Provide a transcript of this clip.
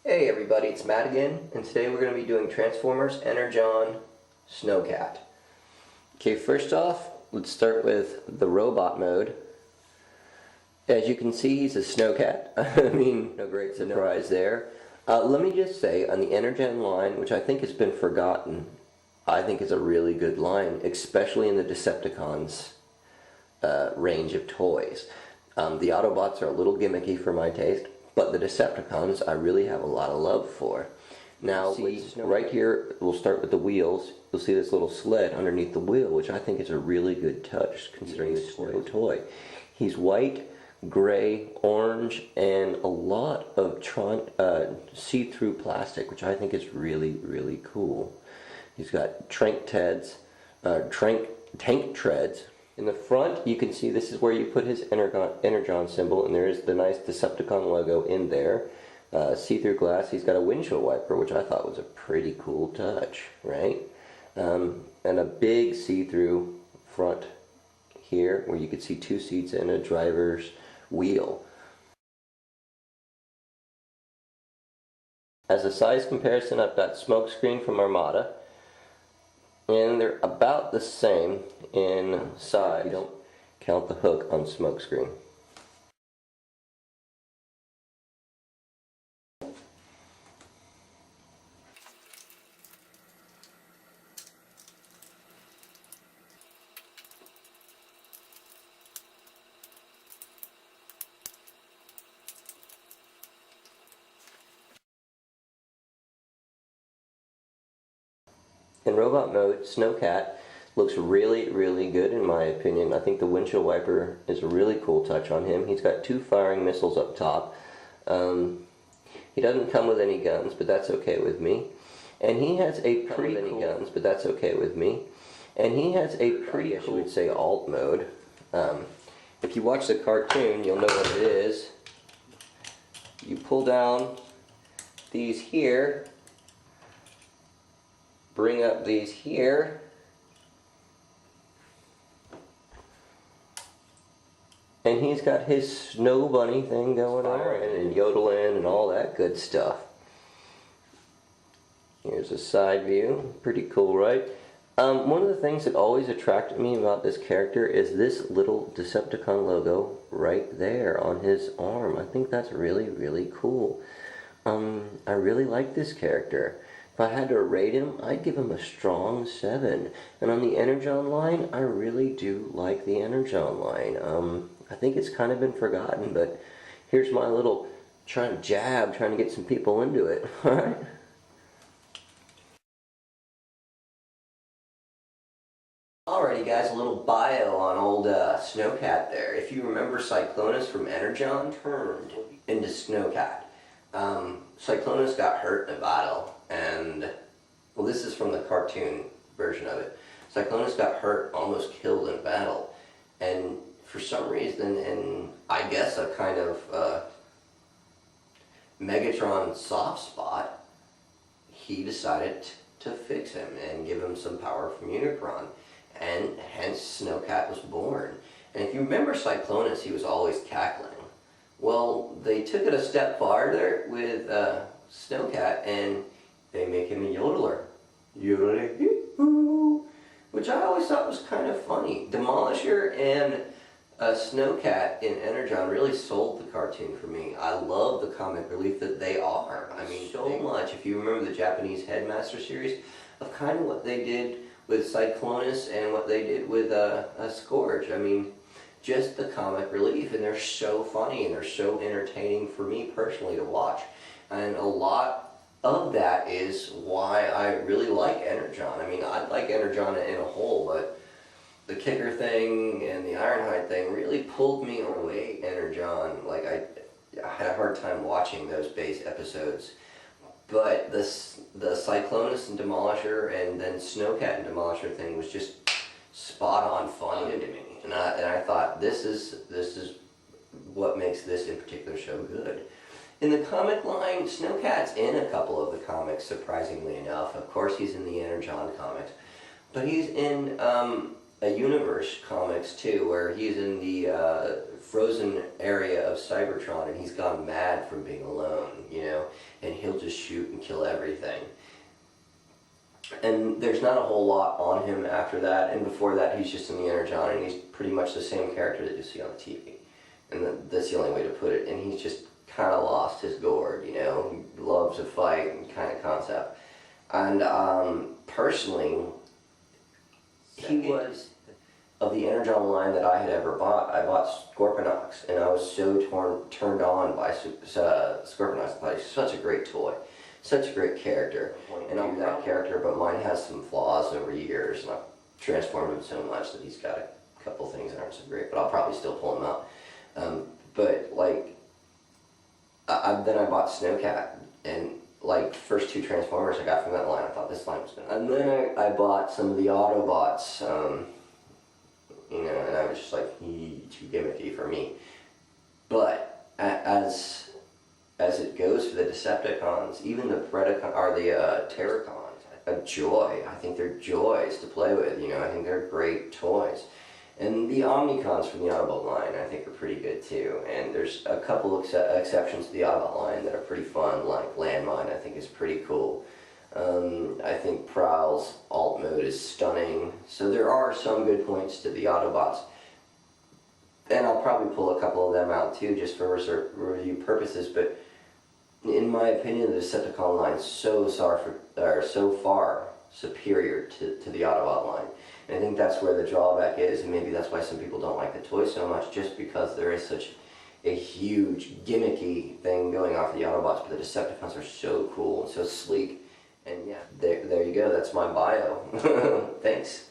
Hey everybody, it's Matt again, and today we're going to be doing Transformers Energon Snowcat. Okay, first off, let's start with the robot mode. As you can see, he's a snowcat. I mean, no great surprise there. Let me just say, on the Energon line, which I think has been forgotten, I think is a really good line, especially in the Decepticons range of toys. The Autobots are a little gimmicky for my taste, but the Decepticons I really have a lot of love for. Now, right here, we'll start with the wheels. You'll see this little sled underneath the wheel, which I think is a really good touch, considering this snow toy. He's white, gray, orange, and a lot of see-through plastic, which I think is really, really cool. He's got tank treads. In the front, you can see this is where you put his energon symbol, and there is the nice Decepticon logo in there. See-through glass. He's got a windshield wiper, which I thought was a pretty cool touch, right? And a big see-through front here, where you could see two seats and a driver's wheel. As a size comparison, I've got Smokescreen from Armada, and they're about the same in size. You don't count the hook on Smokescreen. In robot mode, Snowcat looks really, really good in my opinion. I think the windshield wiper is a really cool touch on him. He's got two firing missiles up top. He doesn't come with any guns, but that's okay with me. And he has a pretty cool guns, but that's okay with me. And he has a pretty cool, you would say, alt mode. If you watch the cartoon, you'll know what it is. You pull down these here, bring up these here, and he's got his snow bunny thing going on and yodeling and all that good stuff. Here's a side view, pretty cool, right? One of the things that always attracted me about this character is this little Decepticon logo right there on his arm. I think that's really, really cool. I really like this character. If I had to rate him, I'd give him a strong 7. And on the Energon line, I really do like the Energon line. I think it's kind of been forgotten, but here's my little trying to get some people into it. Alright? Alrighty guys, a little bio on old Snowcat there. If you remember, Cyclonus from Energon turned into Snowcat. Cyclonus got hurt in a battle, and, well, this is from the cartoon version of it. Cyclonus got hurt, almost killed in battle, and for some reason, and I guess a kind of Megatron soft spot, he decided to fix him and give him some power from Unicron, and hence Snowcat was born. And if you remember Cyclonus, he was always cackling. Well, they took it a step farther with Snowcat, and they make him a yodeler. Yodeling, which I always thought was kind of funny. Demolisher and Snowcat in Energon really sold the cartoon for me. I love the comic relief that they are. I mean, so much. If you remember the Japanese Headmaster series, of kind of what they did with Cyclonus and what they did with Scourge. I mean, just the comic relief, and they're so funny and they're so entertaining for me personally to watch. And a lot of that is why I really like Energon. I mean, I like Energon in a whole, but the kicker thing and the Ironhide thing really pulled me away. Energon, like I had a hard time watching those base episodes. But the Cyclonus and Demolisher and then Snowcat and Demolisher thing was just spot on funny to me. And I thought this is what makes this in particular show good. In the comic line, Snowcat's in a couple of the comics, surprisingly enough. Of course, he's in the Energon comics, but he's in a universe comics too, where he's in the frozen area of Cybertron and he's gone mad from being alone, you know, and he'll just shoot and kill everything. And there's not a whole lot on him after that, and before that he's just in the energon, and he's pretty much the same character that you see on the TV. And that's the only way to put it. And he's just kind of lost his gourd, you know. He loves to fight and kind of concept. And personally, he was, of the energon line that I had ever bought, I bought Scorponok, and I was so turned on by Scorponok. Like, such a great toy. Such a great character, and I'm that character, but mine has some flaws over years, and I've transformed him so much that he's got a couple things that aren't so great, but I'll probably still pull him out. But like, then I bought Snowcat, and like, first two Transformers I got from that line, I thought this line was gonna. And then I bought some of the Autobots, you know, and I was just like, too gimmicky for me. But as it goes for the Decepticons, even the Predacons, or the Terracons, a joy. I think they're joys to play with, you know, I think they're great toys. And the Omnicons from the Autobot line, I think, are pretty good too. And there's a couple exceptions to the Autobot line that are pretty fun, like Landmine, I think is pretty cool. I think Prowl's alt mode is stunning. So there are some good points to the Autobots. And I'll probably pull a couple of them out too, just for review purposes, but in my opinion, the Decepticon line is so far superior to the Autobot line. And I think that's where the drawback is, and maybe that's why some people don't like the toy so much, just because there is such a huge gimmicky thing going on for the Autobots, but the Decepticons are so cool and so sleek. And yeah, there you go, that's my bio. Thanks.